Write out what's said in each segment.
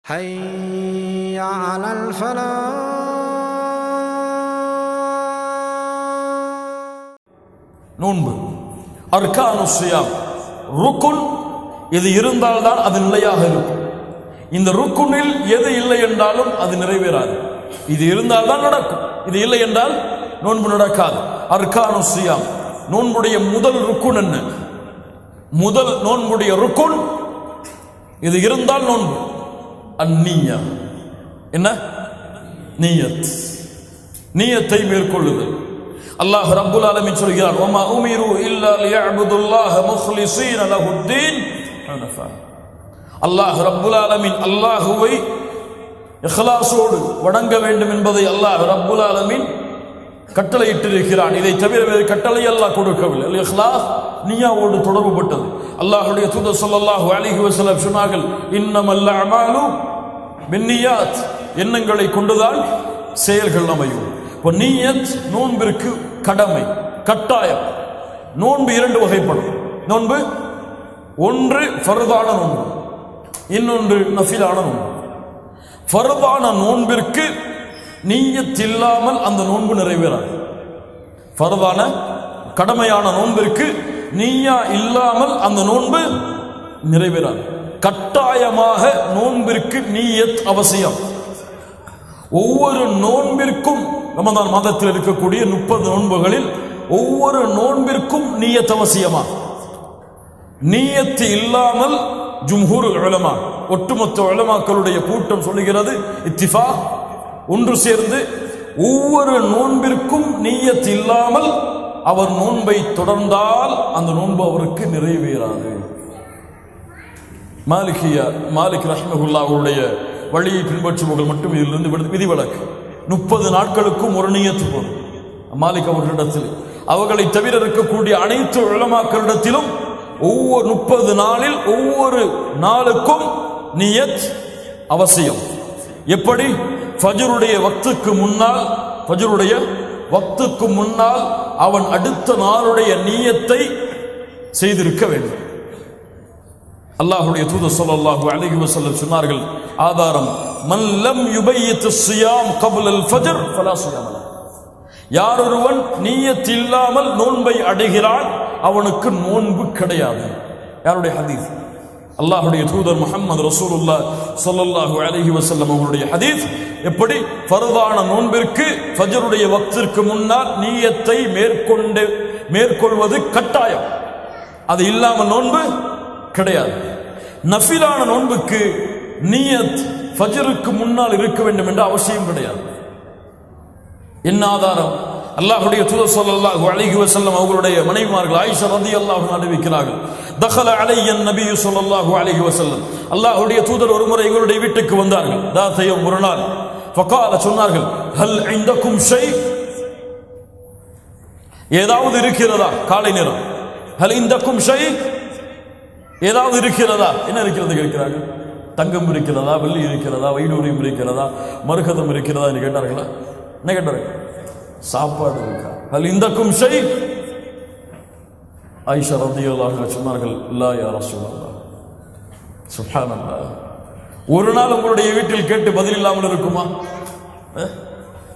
حي على الفلاح. நோன்பு அர்கானு ஸியாம் ருக்குன், இது இருந்தால்தான் அது நிலையாக இருக்கும். இந்த ருக்குனில் எது இல்லை என்றாலும் அது நிறைவேறாது. இது இருந்தால்தான் நடக்கும், இது இல்லை என்றால் நோன்பு நடக்காது. அர்கானு ஸியாம், நோன்புடைய முதல் ருக்குன் என்ன? முதல் நோன்புடைய ருக்குன் இது இருந்தால் நோன்பு அந்நியா. என்ன? நியத், நியத்தை மேற்கொள்ளுதல். அல்லாஹ் ரப்புல் ஆலமீன் சொல்கிறார், வமா உமிரு இல்லா லியஅபுதுல்லாஹ முக்லிஸீன லஹுத்தீன் ஹனஃபா. அல்லாஹ் ரப்புல் ஆலமீன் அல்லாஹ்வை இக்லாஸோடு வணங்க வேண்டும் என்பதை அல்லாஹ் ரப்புல் ஆலமீன் கட்டளையிட்டிருக்கிறான். இதை தவிர வேறு கட்டளை அல்லாஹ் கொடுக்கவில்லை. அல் இக்லாஸ் நியாவோடு தொடர்புபட்டது. அல்லாஹ்வுடைய தூதர் ஸல்லல்லாஹு அலைஹி வஸல்லம் சொன்னார்கள், இன்னமல் அமாலு பின்னியாத், எண்ணங்களை கொண்டுதான் செயல்கள் அமையும். இப்போ நியத் நோன்பிற்கு கடமை, கட்டாயம். நோன்பு இரண்டு வகைப்படும். நோன்பு ஒன்று ஃபர்தான நோன்பு, இன்னொன்று நஃபிலான நோன்பு. ஃபர்தான நோன்பிற்கு நியத் இல்லாமல் அந்த நோன்பு நிறைவேறாது. ஃபர்தான கடமையான நோன்பிற்கு நிய்யா இல்லாமல் அந்த நோன்பு நிறைவேறாது. கட்டாயமாக நோன்பிற்கு நியத் அவசியம். ஒவ்வொரு நோன்பிற்கும், ரமதான் மாதத்தில் இருக்கக்கூடிய 30 நோன்புகளில் ஒவ்வொரு நோன்பிற்கும் நியத் அவசியமா? நியத் இல்லாமல் ஜும்ஹூர் உலமா, ஒட்டுமொத்த உலமாக்களுடைய கூட்டம் சொல்லுகிறது, இத்திஃபா, ஒன்று சேர்ந்து ஒவ்வொரு நோன்பிற்கும் நியத் இல்லாமல் அவர் நோன்பை தொடர்ந்தால் அந்த நோன்பு அவருக்கு நிறைவேறாது. மாலிக் ரஹ்மத்துல்லாஹி அவருடைய வழியை பின்பற்றுபவர்கள் மட்டும் இதிலிருந்து விதிவிலக்கு. 30 நாட்களுக்கும் ஒரு நியத்து போதும். மாலிக் அவர்களிடத்தில், அவர்களை தவிர இருக்கக்கூடிய அனைத்து உலமாக்களிடத்திலும் ஒவ்வொரு 30 நாளில் ஒவ்வொரு நாளுக்கும் நியத் அவசியம். எப்படி? ஃபஜ்ருடைய வக்துக்கு முன்னால், ஃபஜ்ருடைய வக்துக்கு முன்னால் அவன் அடுத்த நாளுடைய நியத்தை செய்திருக்க வேண்டும். அல்லாஹ்வுடைய தூதர் ஸல்லல்லாஹு அலைஹி வஸல்லம் சொன்னார்கள், ஆதாரம், மன் லம் யுபையித் ஸியாம் கப்ல அல் ஃபஜ்ர் ஃபலா ஸியாம் லஹு. யார் ஒருவன் நியத் இல்லாமல் நோன்பை அடைகிறான் அவனுக்கு நோன்பு கிடையாது. யாருடைய ஹதீஸ்? அல்லாஹ்வுடைய தூதர் முஹம்மது ரசூலுல்லாஹ் ஸல்லல்லாஹு அலைஹி வஸல்லம் அவருடைய ஹதீஸ். எப்படி? ஃபர்தான நோன்பிற்கு ஃபஜ்ருடைய வக்திற்கு முன்னால் நியத்தை மேற்கொள்வது கட்டாயம். அது இல்லாமல் நோன்பு கிடையாது. நஃபிலான நோன்புக்கு நியத் ஃபஜ்ருக்கு முன்னால் இருக்க வேண்டும் என்ற அவசியம் கிடையாது. என்ன ஆதாரம்? அல்லாஹ்வுடைய தூதர் ஸல்லல்லாஹு அலைஹி வஸல்லம் அவர்களுடைய மனைவிமார்கள் ஆயிஷா রাদিয়াল্লাহு அன்ஹா அறிவிக்கிறார்கள், தഖல அலைய நபி ஸல்லல்லாஹு அலைஹி வஸல்லம், அல்லாஹ்வுடைய தூதர் ஒருமுறை எங்களுடைய வீட்டுக்கு வந்தார்கள். தாத்தையும் ஒரு நாள் ஃபகால, சொன்னார்கள், ஹல் இந்தக்கும் ஷை, ஏதாவது இருக்கிறதா? காலை நேரம். ஹல் இந்தக்கும் ஷை, ஏதாவது இருக்கிறதா? என்ன இருக்கிறது கேட்கிறார்கள். தங்கம் இருக்கிறதா, வெள்ளி இருக்கிறதா, வைடூரியம் இருக்கிறதா, மரகதம் இருக்கிறதா என்று கேட்டார்களா? என்ன கேட்டார்கள்? சாப்பாடு இருக்கா? ஹல் இந்தக்கும் ஷை. ஆயிஷா রাদিয়াল্লাহு அன்ஹா சொன்னார்கள், லா யா ரசூலல்லாஹ். சுப்ஹானல்லாஹ். ஒரு நாள் உங்களுடைய வீட்டில் கேட்டு பதில் இல்லாமல் இருக்குமா?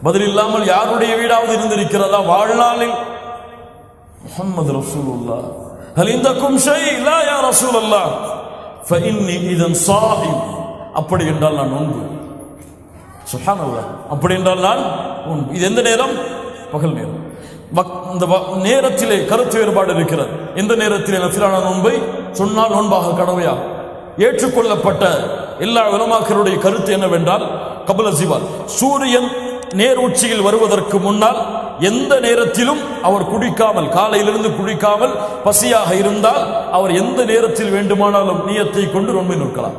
பதில் இல்லாமல் யாருடைய வீடாவது இருந்திருக்கிறதா வாழ்நாளில்? முஹம்மது ரசூலுல்லாஹ். ஹல் இந்தக்கும் ஷை? லா யா ரசூலல்லாஹ். ஃபஇன்னி இதன் ஸாயிம். அப்படி என்றால் நான் நோன்பு. சுப்ஹானல்லாஹ். அப்படி என்றால் நான் நோன்பு. இது எந்த நேரம்? பகல் நேரம். இந்த நேரத்திலே கருத்து வேறுபாடு இருக்கிறது. எந்த நேரத்திலே நஃபிலான நோன்பை சொன்னால் நோன்பாக கடமையா? ஏற்றுக்கொள்ளப்பட்ட எல்லா உலமாக்களுடைய கருத்து என்னவென்றால், கபல ஜிவால், சூரியன் நேர் உச்சியில் வருவதற்கு முன்னால் எந்த நேரத்திலும் அவர் குடிக்காமல், காலையிலிருந்து குடிக்காமல் பசியாக இருந்தால் அவர் எந்த நேரத்தில் வேண்டுமானாலும் நியத்தை கொண்டு நோன்பை நோக்கலாம்.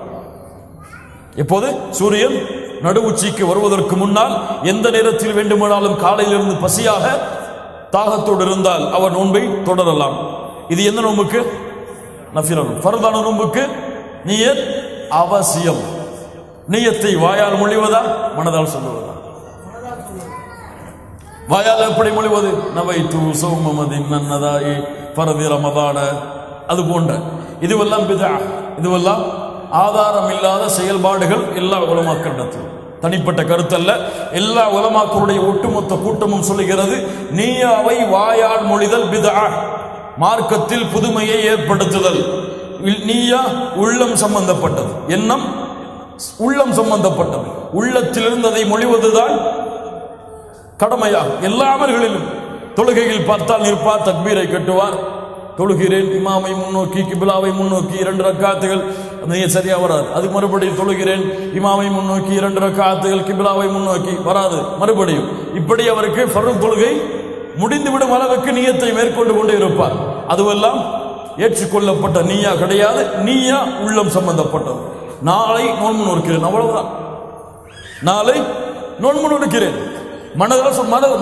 எப்போது? சூரியன் நடு உச்சிக்கு வருவதற்கு முன்னால் எந்த நேரத்தில் வேண்டுமானாலும் காலையிலிருந்து பசியாக தாகத்தோடு இருந்தால் அவர் நோன்பை தொடரலாம். இது எந்த நோன்புக்கு? நஃபிலான. ஃபர்தான நோன்புக்கு நியத் அவசியம். நியத்தை வாயால் மொழிவதா, மனதால் சொல்லுவதா? வாயால் எப்படி மொழிவது? நவைத்து சௌமமதின் நன்னதாயி ஃபர்தி ரமதான, அது போன்ற இதுவெல்லாம் பிதா, இதுவெல்லாம் ஆதாரம் இல்லாத செயல்பாடுகள் எல்லா உலமாக்களிடத்திலும், தனிப்பட்ட கருத்தல்ல, எல்லா உலமாக்களுடைய ஒட்டுமொத்த கூட்டமும் சொல்லுகிறது, நீயாவை வாயால் மொழிதல் பிதா, மார்க்கத்தில் புதுமையை ஏற்படுத்துதல். நீயா உள்ளம் சம்பந்தப்பட்டது, எண்ணம் உள்ளம் சம்பந்தப்பட்டது, உள்ளத்திலிருந்து அதை மொழிவதுதான் கடமையாகும். எல்லா அமல்களிலும் தொழுகையில் பார்த்தால் நிற்பார், தக்பீரை கட்டுவார், தொழுகிறேன் இமாமை முன்னோக்கி கிபிலாவை முன்னோக்கி 2 ரக்காத்துகள், சரியா வராது. அது மறுபடியும் தொழுகிறேன் இமாமை முன்னோக்கி 2 ரக்காத்துகள் கிபிலாவை முன்னோக்கி வராது, மறுபடியும் இப்படி அவருக்கு ஃபர்து தொழுகை முடிந்துவிடும் அளவுக்கு நியத்தை மேற்கொண்டு கொண்டு இருப்பார். அதுவெல்லாம் ஏற்றுக்கொள்ளப்பட்ட நீயா கிடையாது. நீயா உள்ளம் சம்பந்தப்பட்டது. நாளை நோன்பு நோக்கிறேன், அவ்வளவுதான். நாளை நோன்பு நோக்கிறேன்,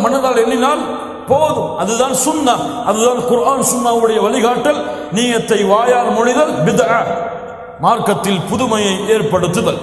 மனதால் எண்ணினால் போதும். அதுதான் சுன்னா, அதுதான் குர்ஆன் சுன்னாவுடைய வழிகாட்டல். நியத்தை வாயால் மொழிதல் பித்ஆ, மார்க்கத்தில் புதுமையை ஏற்படுத்துதல்.